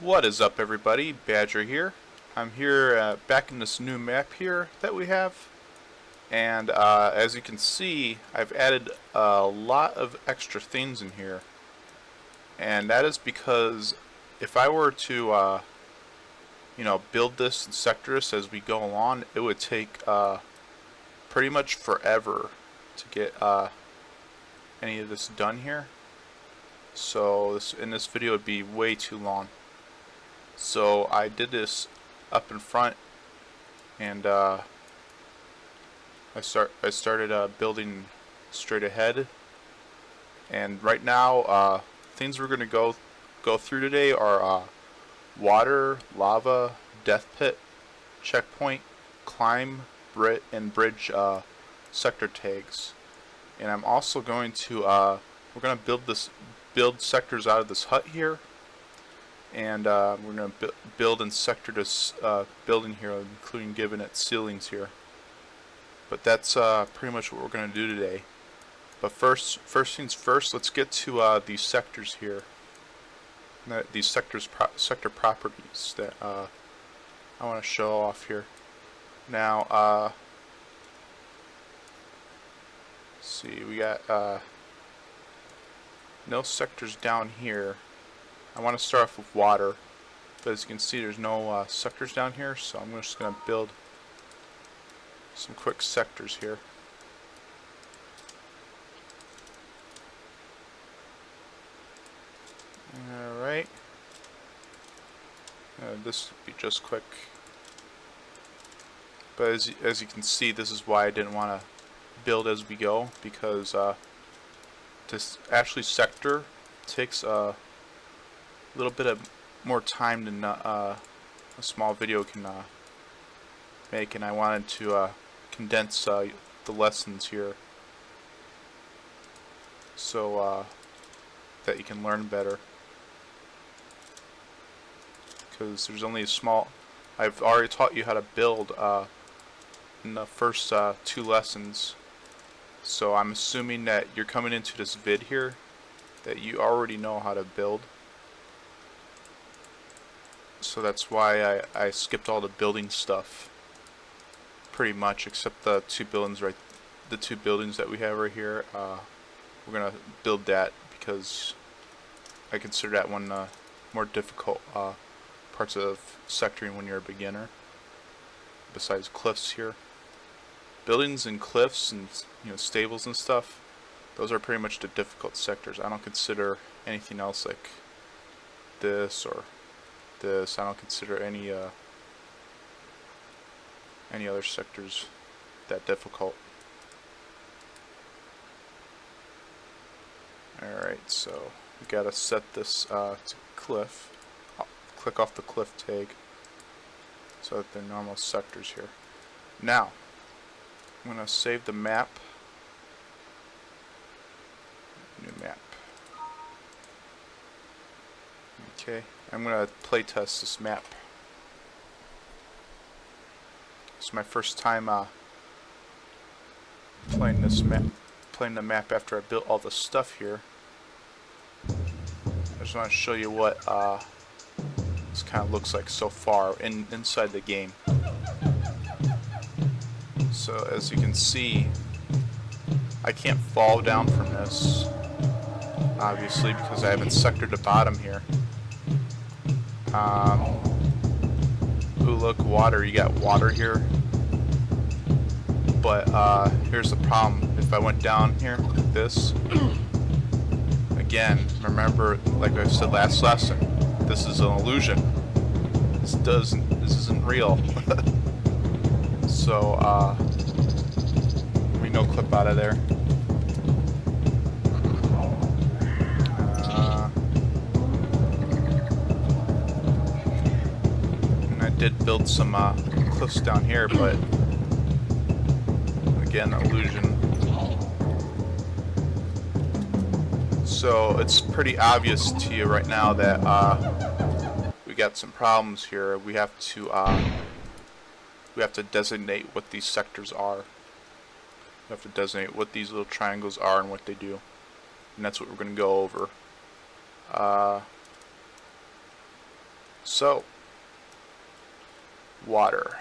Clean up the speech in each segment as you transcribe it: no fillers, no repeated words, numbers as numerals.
What is up, everybody? Badger here. I'm here back in this new map here that we have, and as you can see, I've added a lot of extra things in here, and that is because if I were to build this and sector this as we go along, it would take pretty much forever to get any of this done here. So in this video would be way too long. So I did this up in front, and I started building straight ahead. And right now, things we're gonna go through today are water, lava, death pit, checkpoint, climb, and bridge sector tags. And I'm also going to we're gonna build sectors out of this hut here. And we're going to build and sector this building here, including giving it ceilings here. But that's pretty much what we're going to do today. But first things first, let's get to these sectors here. These sector properties that I want to show off here. Now, let's see, we got no sectors down here. I want to start off with water, but as you can see, there's no sectors down here, so I'm just going to build some quick sectors here. Alright. This will be just quick. But as you can see, this is why I didn't want to build as we go, because to actually sector takes a little bit of more time than a small video can make, and I wanted to condense the lessons here so that you can learn better, because there's only a small. I've already taught you how to build in the first 2 lessons, so I'm assuming that you're coming into this vid here that you already know how to build. So that's why I skipped all the building stuff, pretty much, except the 2 buildings the 2 buildings that we have right here. We're gonna build that because I consider that one more difficult parts of sectoring when you're a beginner. Besides cliffs here, buildings and cliffs and stables and stuff, those are pretty much the difficult sectors. I don't consider anything else like this or this. I don't consider any other sectors that difficult. Alright, so we gotta set this to cliff. I'll click off the cliff tag so that they're normal sectors here. Now I'm gonna save the map. New map. Okay, I'm gonna play test this map. It's my first time playing the map after I built all the stuff here. I just want to show you what this kind of looks like so far inside the game. So as you can see, I can't fall down from this, obviously, because I haven't sectored the bottom here. Ooh, look, water. You got water here. But here's the problem. If I went down here like this, again, remember, like I said last lesson, this is an illusion. This isn't real. So let me no clip out of there. Did build some cliffs down here, but again, illusion. So it's pretty obvious to you right now that we got some problems here. We have to designate what these sectors are. We have to designate what these little triangles are and what they do, and that's what we're going to go over. So, water.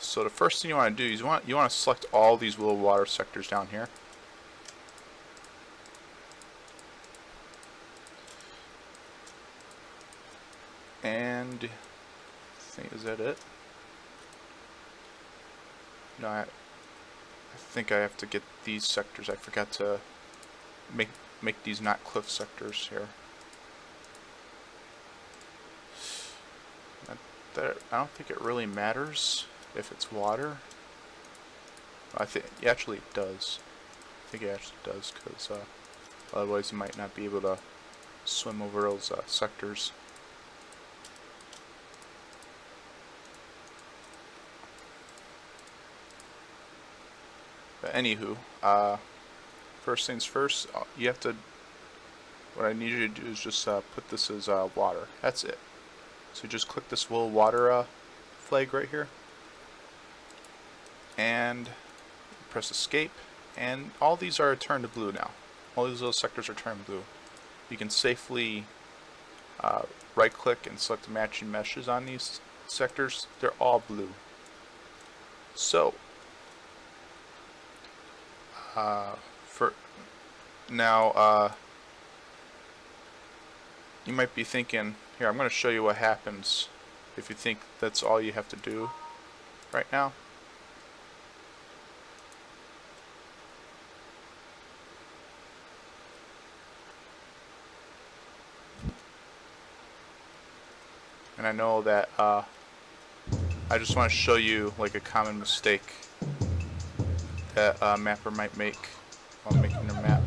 So the first thing you want to do is you want to select all these little water sectors down here. And I think, is that it? No, I think I have to get these sectors. I forgot to make these not cliff sectors here. I don't think it really matters if it's water. I think actually it does. I think it actually does, because otherwise you might not be able to swim over those sectors. But anywho, first things first, you have to. What I need you to do is just put this as water. That's it. So just click this little water flag right here, and press escape, and all these are turned to blue now. All these little sectors are turned blue. You can safely right click and select matching meshes on these sectors. They're all blue. So for now, you might be thinking, here, I'm going to show you what happens if you think that's all you have to do right now. And I know that I just want to show you like a common mistake that a mapper might make while making their map.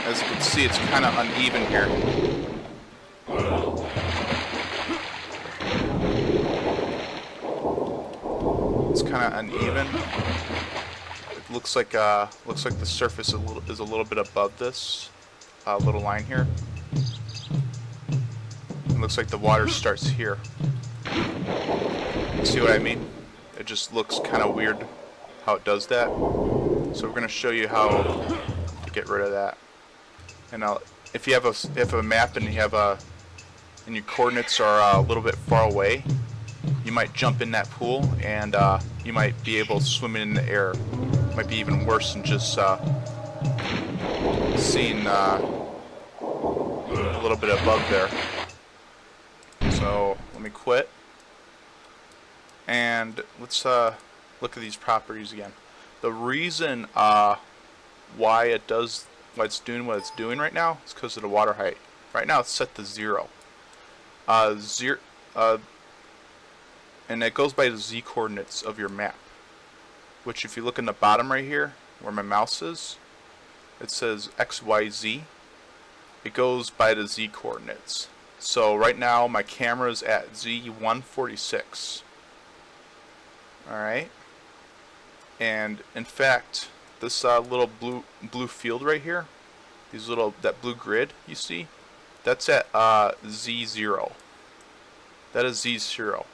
As you can see, it's kind of uneven here. It's kind of uneven. It looks like the surface is a little bit above this little line here. It looks like the water starts here. See what I mean? It just looks kind of weird how it does that. So we're going to show you how to get rid of that. And if you have a map and you have and your coordinates are a little bit far away, you might jump in that pool and you might be able to swim in the air. It might be even worse than just seeing a little bit above there. So let me quit, and let's look at these properties again. The reason why it's doing what it's doing right now is because of the water height. Right now it's set to 0. And it goes by the z coordinates of your map, which if you look in the bottom right here where my mouse is, it says XYZ. It goes by the z coordinates. So right now my camera is at Z146. Alright, and in fact this little blue field right here, that blue grid you see, that's at Z0. That is Z0.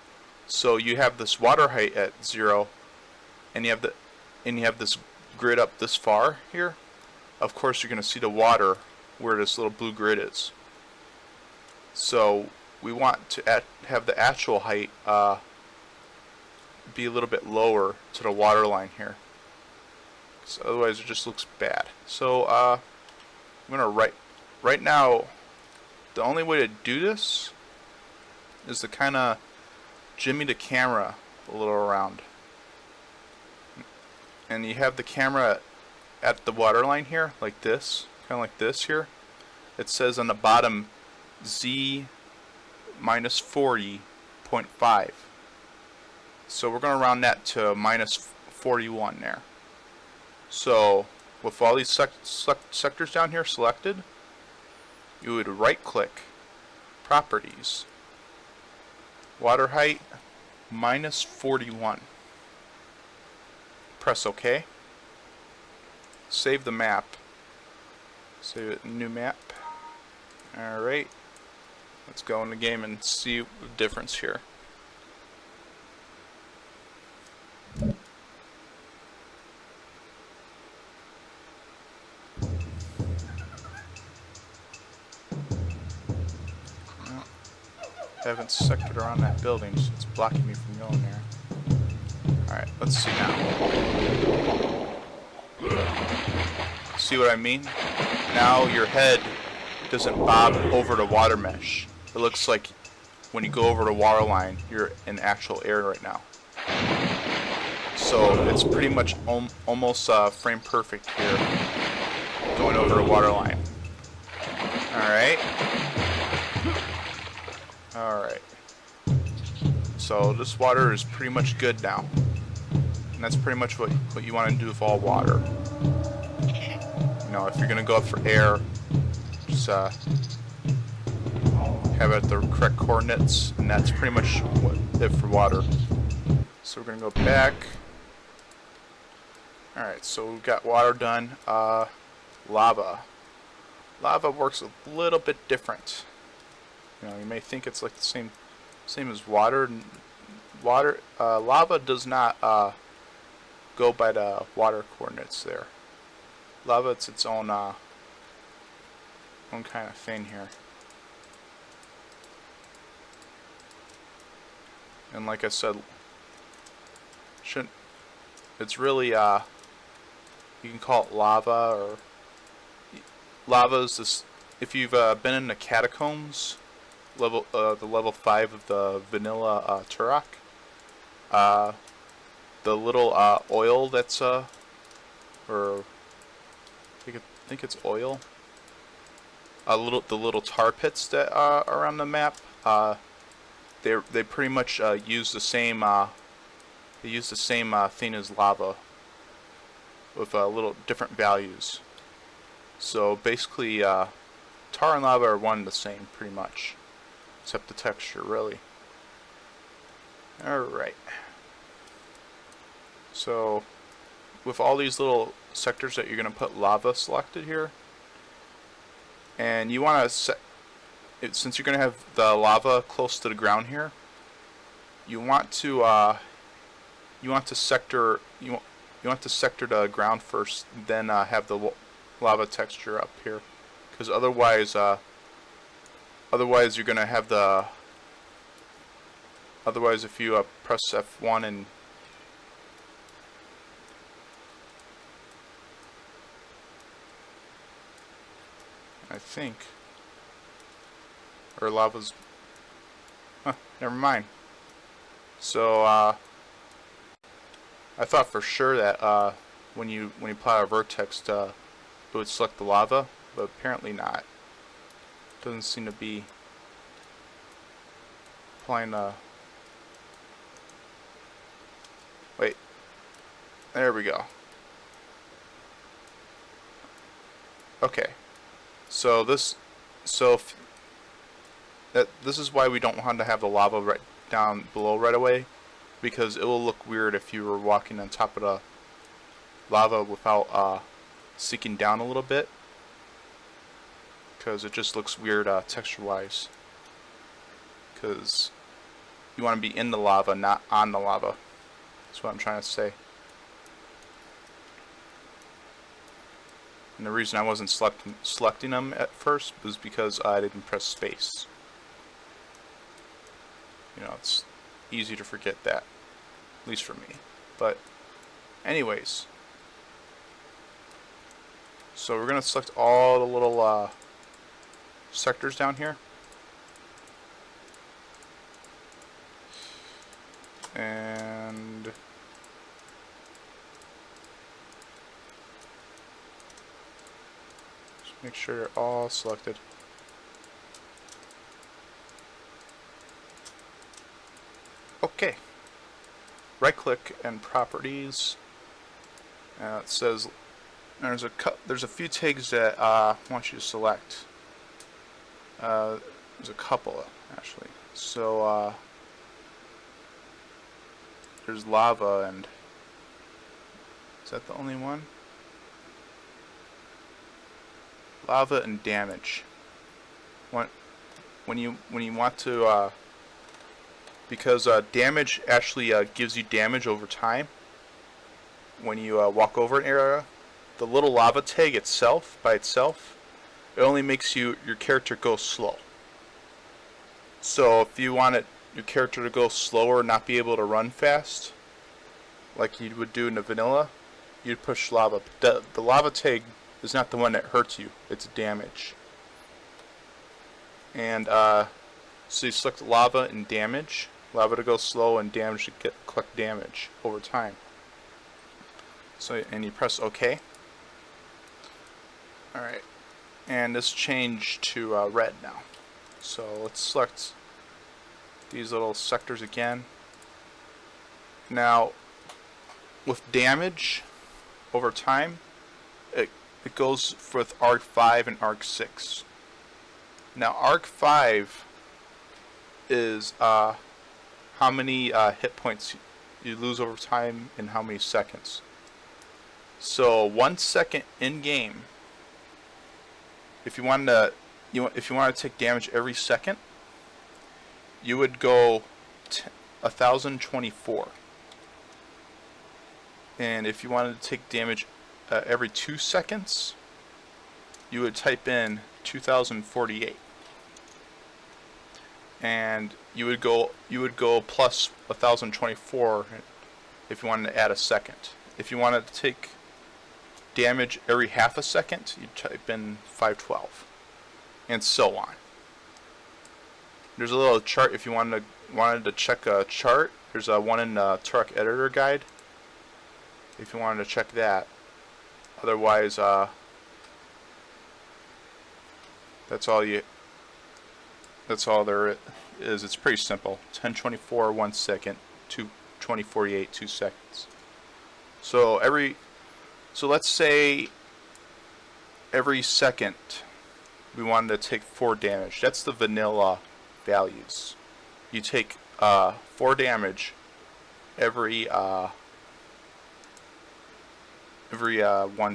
So you have this water height at 0, and you have this grid up this far here. Of course, you're going to see the water where this little blue grid is. So we want to have the actual height be a little bit lower to the water line here, so otherwise it just looks bad. So I'm gonna right now. The only way to do this is to kind of jimmy the camera a little around, and you have the camera at the water line here, like this, kind of like this here. It says on the bottom Z minus 40.5. So we're going to round that to minus 41 there. So with all these sectors down here selected, you would right click, properties, water height minus 41. Press OK. Save the map. Save it, new map. Alright. Let's go in the game and see the difference here. haven't sectored around that building, so it's blocking me from going there. Alright, let's see now. See what I mean? Now your head doesn't bob over the water mesh. It looks like when you go over the water line, you're in actual air right now. So it's pretty much almost frame perfect here, going over the water line. Alright. Alright. So this water is pretty much good now. And that's pretty much what you want to do with all water. You know, if you're going to go up for air, just have it at the correct coordinates, and that's pretty much it for water. So we're going to go back. Alright, so we've got water done. Lava. Lava works a little bit different. You know, you may think it's like the same as water. Lava does not go by the water coordinates there. Lava, it's its own kind of thing here. And like I said, it's really you can call it lava, or lava is this. If you've been in the catacombs, the level 5 of the vanilla Turok, the little oil that's or I think it's oil. The little tar pits that are around the map. They pretty much use the same. They use the same thing as lava, with little different values. So basically, tar and lava are one and the same, pretty much, except the texture, really. All right. So, with all these little sectors that you're going to put lava selected here, and you want to set, since you're going to have the lava close to the ground here, you want to sector the ground first, then have the lava texture up here, because otherwise you're going to have the. Otherwise, if you press F1 and I think, or lava's, never mind. So I thought for sure that when you apply a vertex, it would select the lava, but apparently not. Doesn't seem to be applying the. Wait, there we go. Okay. So this is why we don't want to have the lava right down below right away, because it will look weird if you were walking on top of the lava without sinking down a little bit, because it just looks weird texture wise, because you want to be in the lava, not on the lava. That's what I'm trying to say. And the reason I wasn't selecting them at first was because I didn't press space. You know, it's easy to forget that, at least for me. But anyways, so we're gonna select all the little sectors down here, and make sure they're all selected. Okay. Right click and properties. It says there's a few tags that I want you to select. There's a couple actually. So there's lava, and is that the only one? Lava and damage. When you want to, because damage actually gives you damage over time. When you walk over an area, the little lava tag itself, by itself, it only makes your character go slow. So if you want your character to go slower, not be able to run fast, like you would do in the vanilla, you'd push lava. The lava tag is not the one that hurts you; it's damage. And so you select lava and damage. Lava to go slow and damage to collect damage over time. So and you press OK. All right, and this changed to red now. So let's select these little sectors again. Now, with damage over time, it goes with arc 5 and arc 6. Now, arc 5 is how many hit points you lose over time in how many seconds. So 1 second in game. If you wanted to take damage every second, you would go 1024. And if you wanted to take damage every 2 seconds, you would type in 2048. And you would go plus 1024 if you wanted to add a second. If you wanted to take damage every half a second, you type in 512, and so on. There's a little chart if you wanted to check a chart. There's one in the Turok editor guide if you wanted to check that. Otherwise, that's all there is. It's pretty simple. 1024 1 second, 2048 2 seconds. So let's say every second we wanted to take 4 damage. That's the vanilla values. You take 4 damage every 1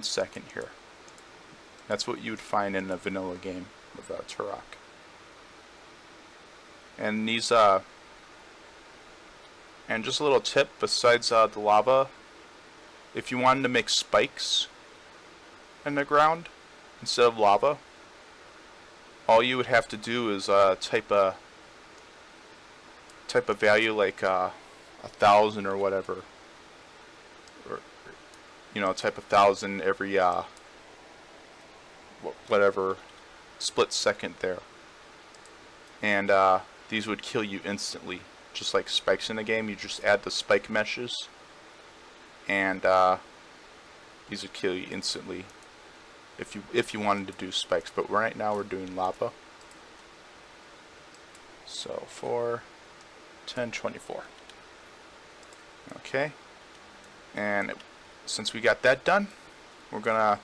second here. That's what you would find in a vanilla game with Turok. And these and just a little tip besides the lava, if you wanted to make spikes in the ground instead of lava, all you would have to do is type a value like 1,000 or whatever, or type 1,000 every whatever split second there, and these would kill you instantly, just like spikes in the game. You just add the spike meshes, and these would kill you instantly if you wanted to do spikes. But right now we're doing lava. So 4, 10, 24. Okay, and since we got that done, we're gonna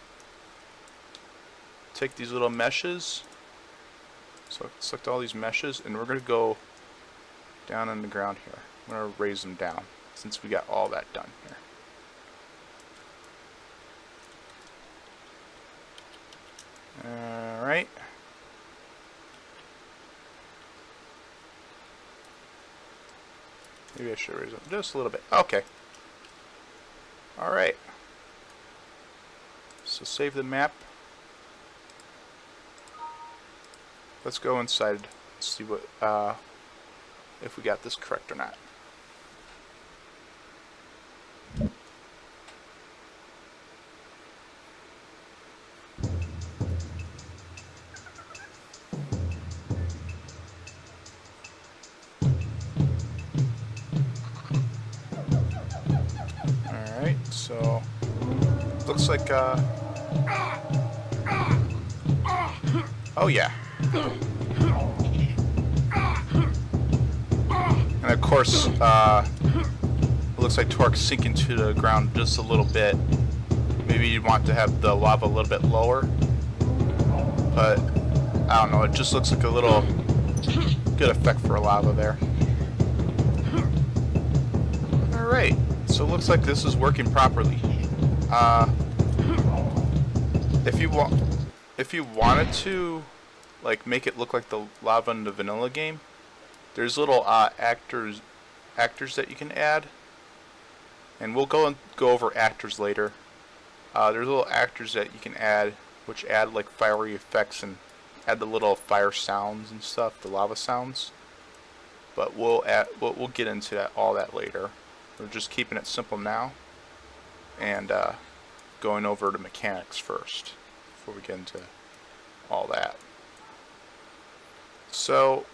take these little meshes. So select all these meshes, and we're gonna go down on the ground here. I'm gonna raise them down since we got all that done here. Alright. Maybe I should raise them just a little bit. Okay. Alright. So save the map. Let's go inside and see what if we got this correct or not. Alright, so looks like oh yeah. And of course, it looks like Turok's sinking to the ground just a little bit. Maybe you'd want to have the lava a little bit lower, but I don't know, it just looks like a little good effect for lava there. Alright, so it looks like this is working properly. If you wanted to like make it look like the lava in the vanilla game, there's little actors that you can add, and we'll go over actors later. There's little actors that you can add, which add like fiery effects and add the little fire sounds and stuff, the lava sounds. but we'll get into all that later. We're just keeping it simple now, and going over to mechanics first before we get into all that. So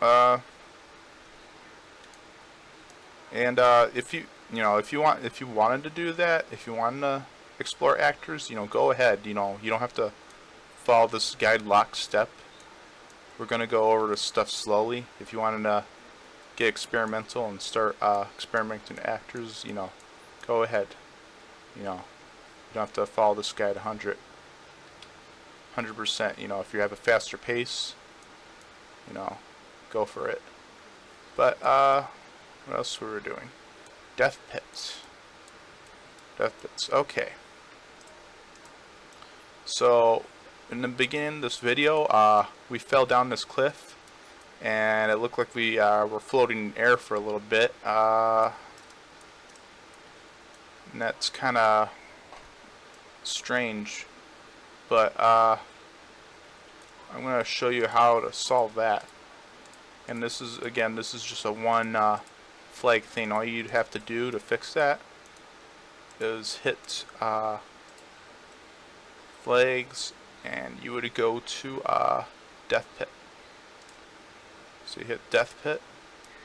if you wanted to do that, if you wanted to explore actors, go ahead. You don't have to follow this guide lockstep. We're gonna go over the stuff slowly. If you wanted to get experimental and start experimenting actors, go ahead. You don't have to follow this guide 100%. If you have a faster pace, go for it. But what else were we doing? Death pits. Okay. So in the beginning of this video, we fell down this cliff, and it looked like we were floating in air for a little bit. And that's kind of strange, but I'm going to show you how to solve that. And this is just a one flag thing. All you'd have to do to fix that is hit flags, and you would go to death pit. So you hit death pit,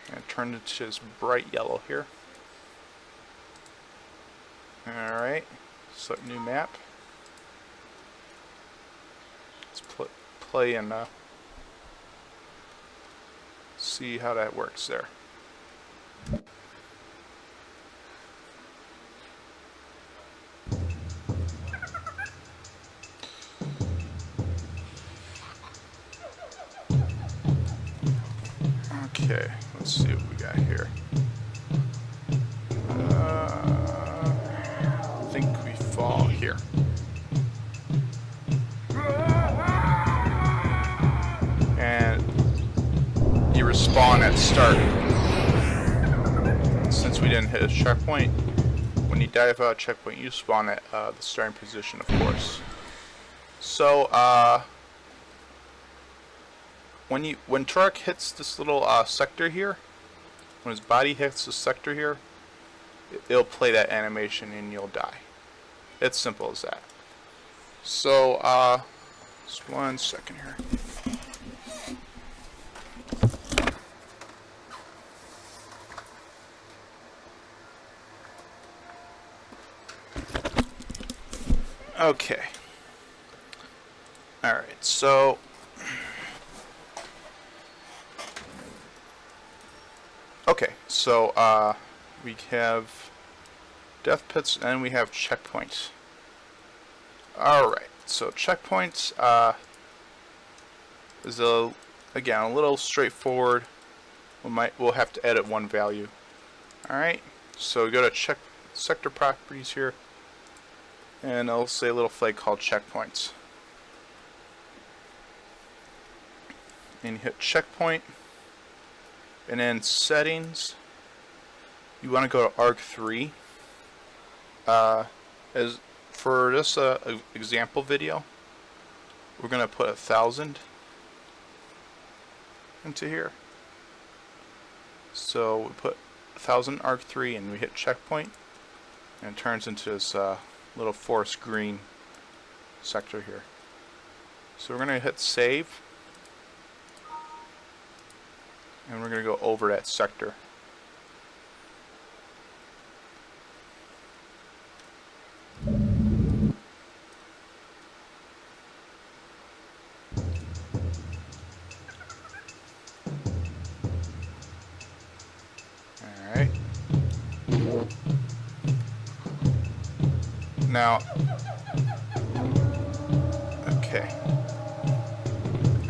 and it turned into this bright yellow here. Alright, select new map. Let's play and see how that works there. Okay, let's see what we got here. I think we fall here. And you respawn at start. Since we didn't hit a checkpoint, when you die without a checkpoint, you spawn at the starting position, of course. So, when Turok hits this little sector here, when his body hits the sector here, it'll play that animation and you'll die. It's simple as that. So, just 1 second here. Okay. Alright, so we have death pits and we have checkpoints. Alright, so checkpoints is again a little straightforward. We'll have to edit one value. Alright, so we go to check sector properties here, and I'll say a little flag called checkpoints. And you hit checkpoint, and then settings, you want to go to arc3. As for this example video, we're going to put 1000 into here. So we put 1000 arc3 and we hit checkpoint, and it turns into this little forest green sector here. So we're going to hit save, and we're going to go over that sector. Alright. Now, okay.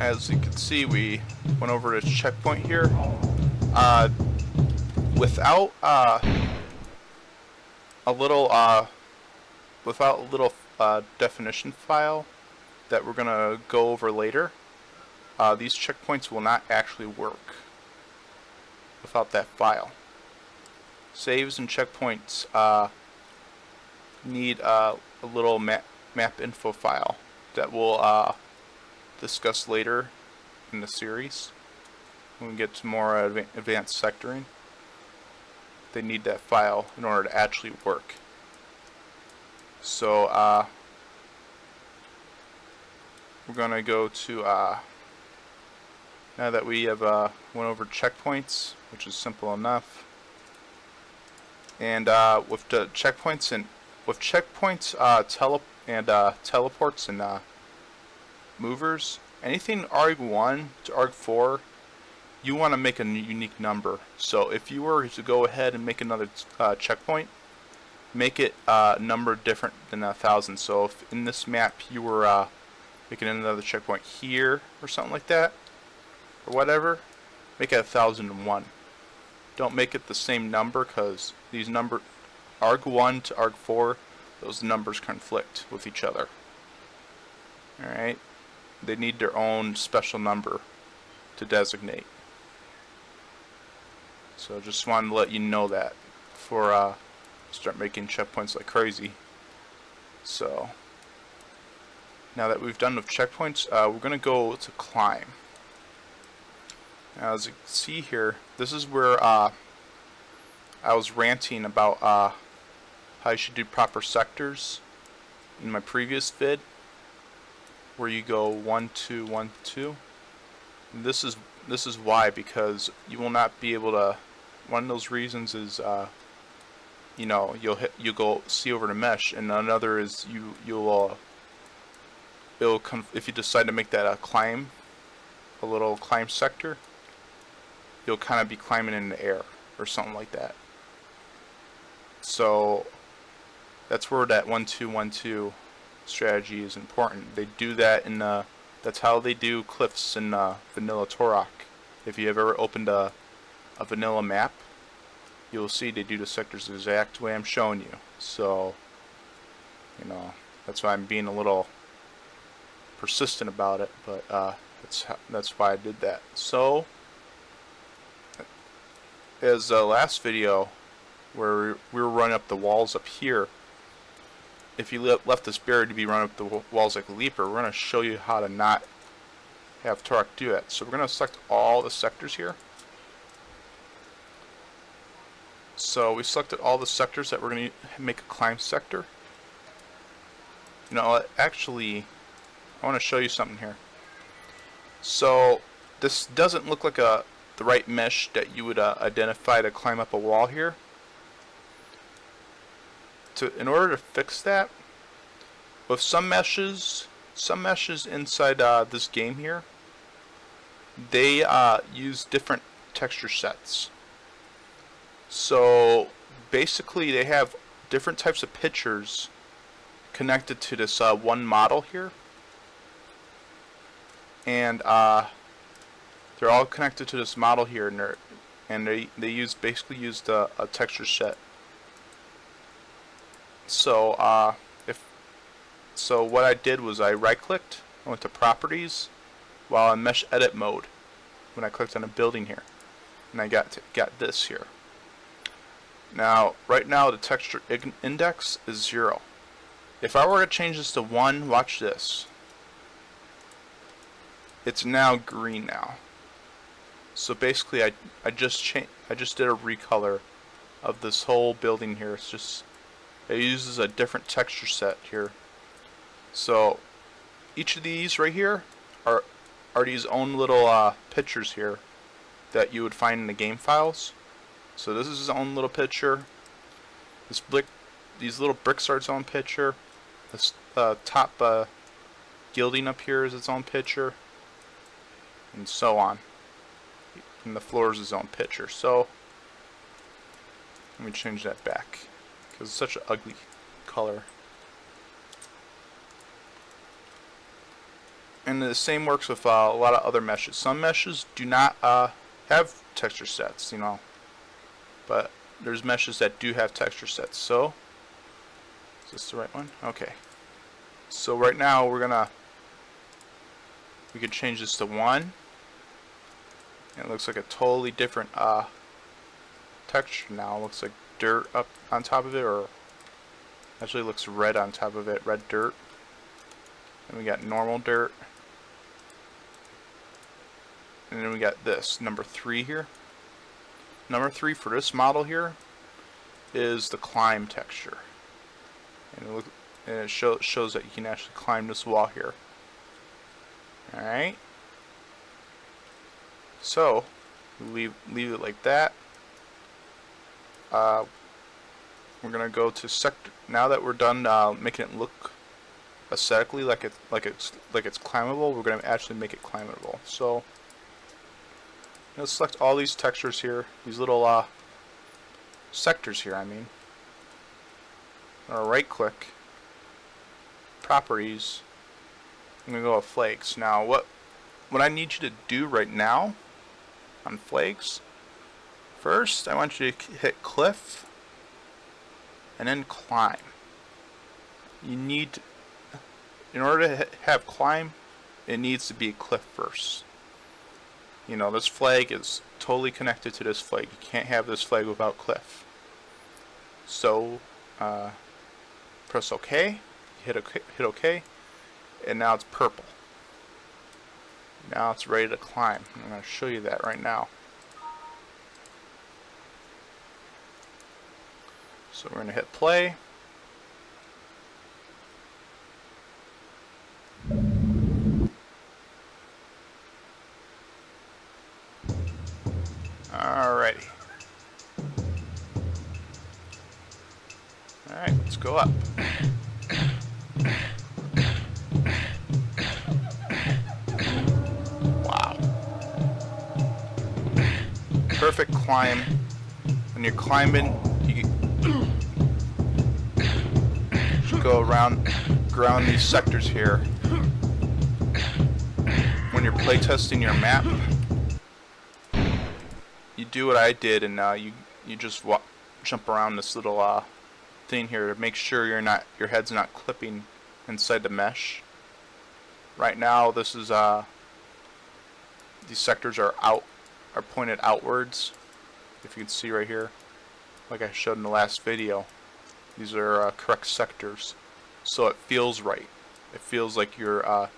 As you can see, we went over to checkpoint here. Without a little definition file that we're gonna go over later, these checkpoints will not actually work without that file. Saves and checkpoints need a little map info file that we'll discuss later in the series when we get to more advanced sectoring. They need that file in order to actually work. So we're gonna go to now that we have went over checkpoints, which is simple enough, and with the checkpoints and teleports and movers, anything ARG1 to ARG4, you want to make a unique number. So if you were to go ahead and make another checkpoint, make it a number different than 1,000. So if in this map you were making another checkpoint here or something like that, or whatever, make it 1,001. Don't make it the same number, because these ARG1 to ARG4, those numbers conflict with each other. Alright? They need their own special number to designate. So just wanted to let you know that before start making checkpoints like crazy. So now that we've done with checkpoints, we're going to go to climb. Now, as you can see here, this is where I was ranting about how you should do proper sectors in my previous vid, where you go 1 2 1 2. And this is why, because you will not be able to. One of those reasons is you know, you'll go see over the mesh, and another is if you decide to make that a little climb sector, you'll kind of be climbing in the air or something like that. So that's where that 1 2 1 2 strategy is important. They do that in that's how they do cliffs in vanilla Turok. If you have ever opened a vanilla map, you'll see they do the sectors the exact way I'm showing you. So, you know, that's why I'm being a little persistent about it, but that's why I did that. So, as the last video where we were running up the walls up here, if you left this barrier to be running up the walls like a leaper, we're going to show you how to not have Turok do that. So we're going to select all the sectors here. So we selected all the sectors that we're going to make a climb sector. You know, actually, I want to show you something here. So this doesn't look like the right mesh that you would identify to climb up a wall here. In order to fix that, with some meshes inside this game here, they use different texture sets. So basically they have different types of pictures connected to this one model here, and they're all connected to this model here, and they basically used a texture set. So so what I did was I right clicked, I went to properties while in mesh edit mode when I clicked on a building here, and I got this here. Now right now the texture index is 0. If I were to change this to 1, watch this. It's now green now. So basically I just did a recolor of this whole building here. It uses a different texture set here. So each of these right here are these own little pictures here that you would find in the game files. So this is his own little picture. These little bricks are its own picture. This top gilding up here is its own picture, and so on. And the floor is its own picture. So let me change that back, because it's such an ugly color. And the same works with a lot of other meshes. Some meshes do not have texture sets, you know, but there's meshes that do have texture sets. So is this the right one? Okay. So right now we can change this to 1, and it looks like a totally different texture now. It looks like dirt up on top of it, or actually looks red on top of it, red dirt. And we got normal dirt. And then we got this number 3 here. Number 3 for this model here is the climb texture, and it shows that you can actually climb this wall here. All right. So leave it like that. We're gonna go to sector. Now that we're done making it look aesthetically like it's climbable, we're gonna actually make it climbable. So let's select all these textures here, these little sectors here. I'm gonna right click, properties. I'm gonna go with flakes. Now what I need you to do right now on flakes, first I want you to hit cliff and then climb. You need, in order to have climb, it needs to be a cliff first. You know, this flag is totally connected to this flag. You can't have this flag without cliff. So press OK, hit OK, and now it's purple. Now it's ready to climb. I'm going to show you that right now. So we're going to hit play. Alrighty. Alright, let's go up. Wow. Perfect climb. When you're climbing, you should go around these sectors here. When you're playtesting your map, you do what I did, and you just jump around this little thing here to make sure your head's not clipping inside the mesh. Right now, this is these sectors are pointed outwards. If you can see right here, like I showed in the last video, these are correct sectors, so it feels right. It feels like you're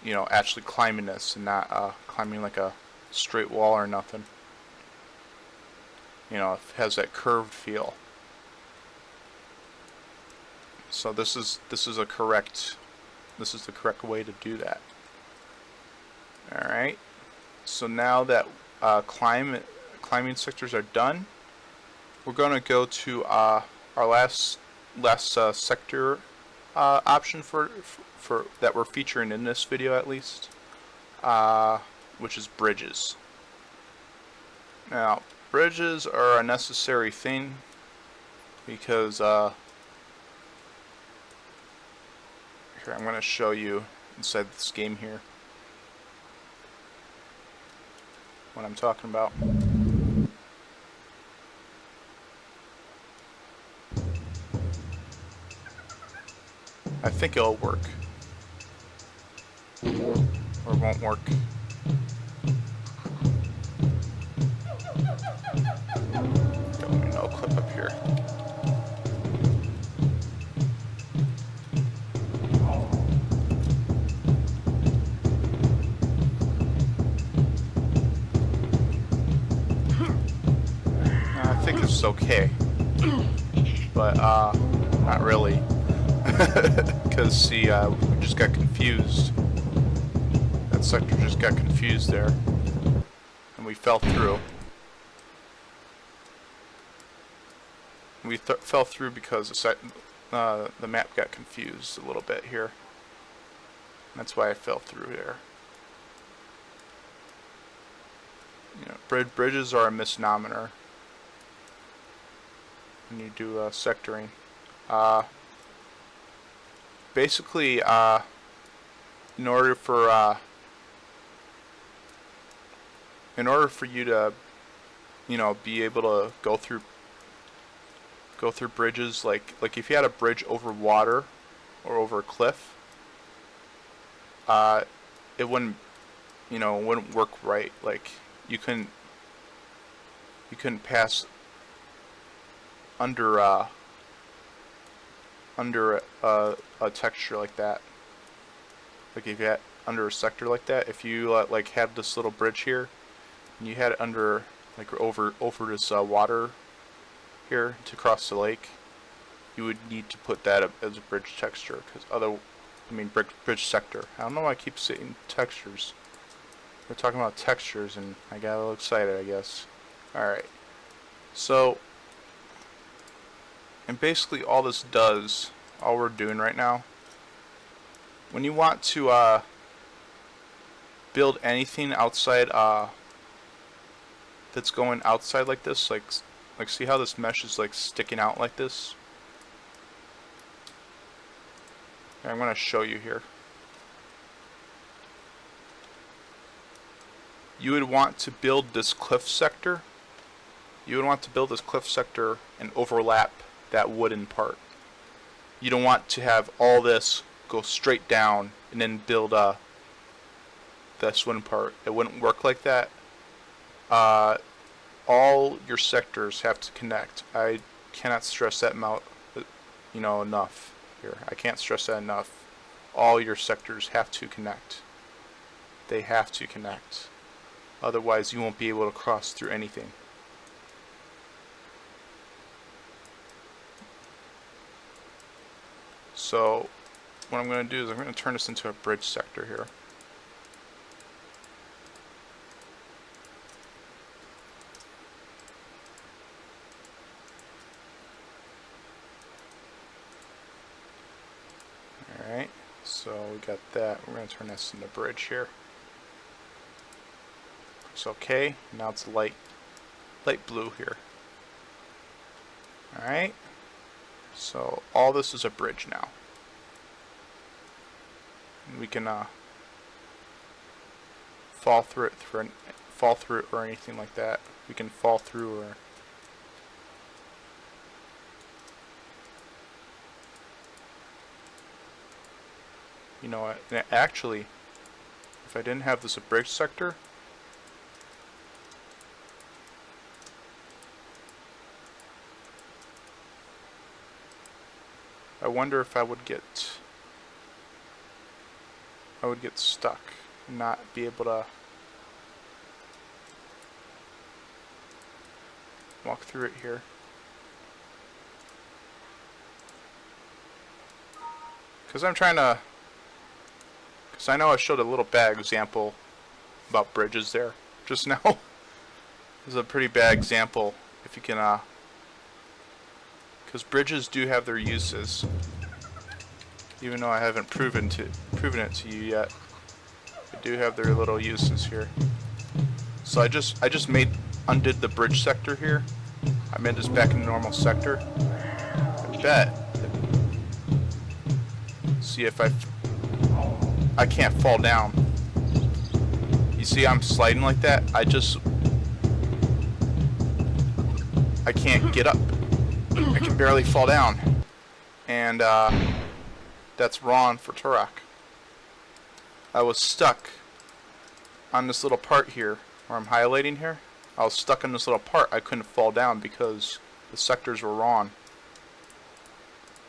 you know, actually climbing this and not climbing like a straight wall or nothing. You know, it has that curved feel. So this is the correct way to do that. All right. So now that climbing sectors are done, we're going to go to our last sector option for that we're featuring in this video, at least, which is bridges. Now, bridges are a necessary thing because here, I'm going to show you inside this game here what I'm talking about. I think it'll work, or it won't work. Don't no clip up here. I think it's okay, but not really. Because see, we just got confused. That sector just got confused there, and we fell through. We fell through because the map got confused a little bit here. That's why I fell through there. You know, bridges are a misnomer when you do sectoring. Basically, in order for you to, you know, be able to go through bridges, like if you had a bridge over water or over a cliff, it wouldn't, you know, wouldn't work right. Like you couldn't pass under a texture like that. like if you had under a sector like that, if you like had this little bridge here, and you had it under like over this water here to cross the lake, you would need to put that up as a bridge texture, because bridge sector. I don't know why I keep saying textures. We're talking about textures, and I got a little excited, I guess. Alright. So, and basically all this does, all we're doing right now, when you want to build anything outside, that's going outside like this, like see how this mesh is like sticking out like this? I'm going to show you here. You would want to build this cliff sector. You would want to build this cliff sector and overlap that wooden part. You don't want to have all this go straight down and then build this wooden part. It wouldn't work like that. All your sectors have to connect. I cannot stress that enough here. I can't stress that enough. All your sectors have to connect. They have to connect. Otherwise, you won't be able to cross through anything. So, what I'm going to do is I'm going to turn this into a bridge sector here. Alright, so we got that. We're going to turn this into bridge here. It's okay. Now it's light blue here. Alright, so all this is a bridge now. And we can fall through it or anything like that. We can fall through or you know what, actually, if I didn't have this a bridge sector, I wonder if I would get stuck and not be able to walk through it here. Because I know I showed a little bad example about bridges there just now. This is a pretty bad example if you can, because bridges do have their uses, even though I haven't proven it to you yet. They do have their little uses here. So I just undid the bridge sector here. I made this back in the normal sector. I bet. See if I can't fall down. You see I'm sliding like that? I can't get up. I can barely fall down. And that's wrong for Turok. I was stuck on this little part here where I'm highlighting here. I was stuck on this little part. I couldn't fall down because the sectors were wrong.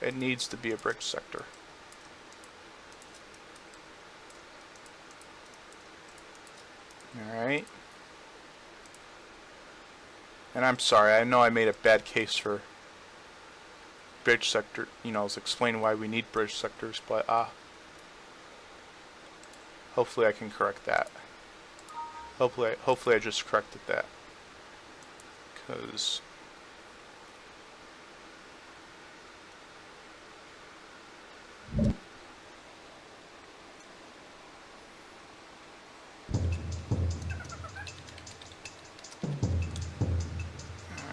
It needs to be a bridge sector. Alright. And I'm sorry, I know I made a bad case for bridge sector, let's explain why we need bridge sectors, but hopefully I can correct that. Hopefully I just corrected that. Because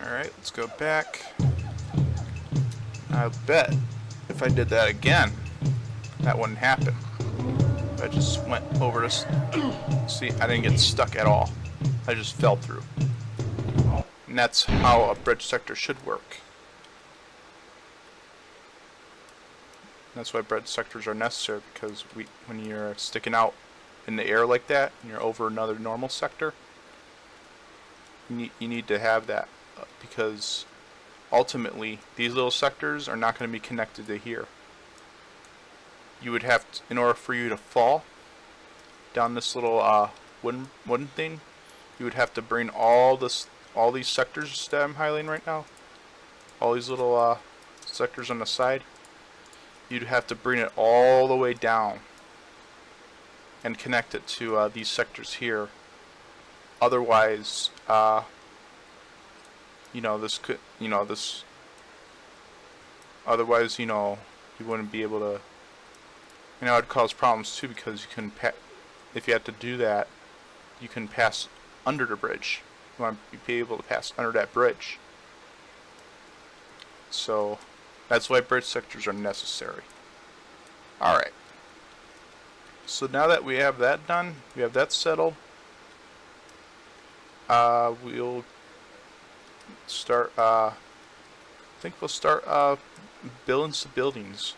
alright, let's go back. I bet if I did that again, that wouldn't happen. I just went over this. See, I didn't get stuck at all. I just fell through. And that's how a bridge sector should work. That's why bridge sectors are necessary, because when you're sticking out in the air like that, and you're over another normal sector, you need to have that, because ultimately these little sectors are not going to be connected to here. you would have to, in order for you to fall down this little wooden thing, you would have to bring all these sectors that I'm highlighting right now, all these little sectors on the side. You'd have to bring it all the way down and connect it to these sectors here. Otherwise, this could, this. Otherwise, you wouldn't be able to. It'd cause problems too, because you couldn't if you had to do that, you can pass under the bridge. You want to be able to pass under that bridge. So that's why bridge sectors are necessary. Alright. So now that we have that done, we have that settled, we'll start, I think we'll start building some buildings.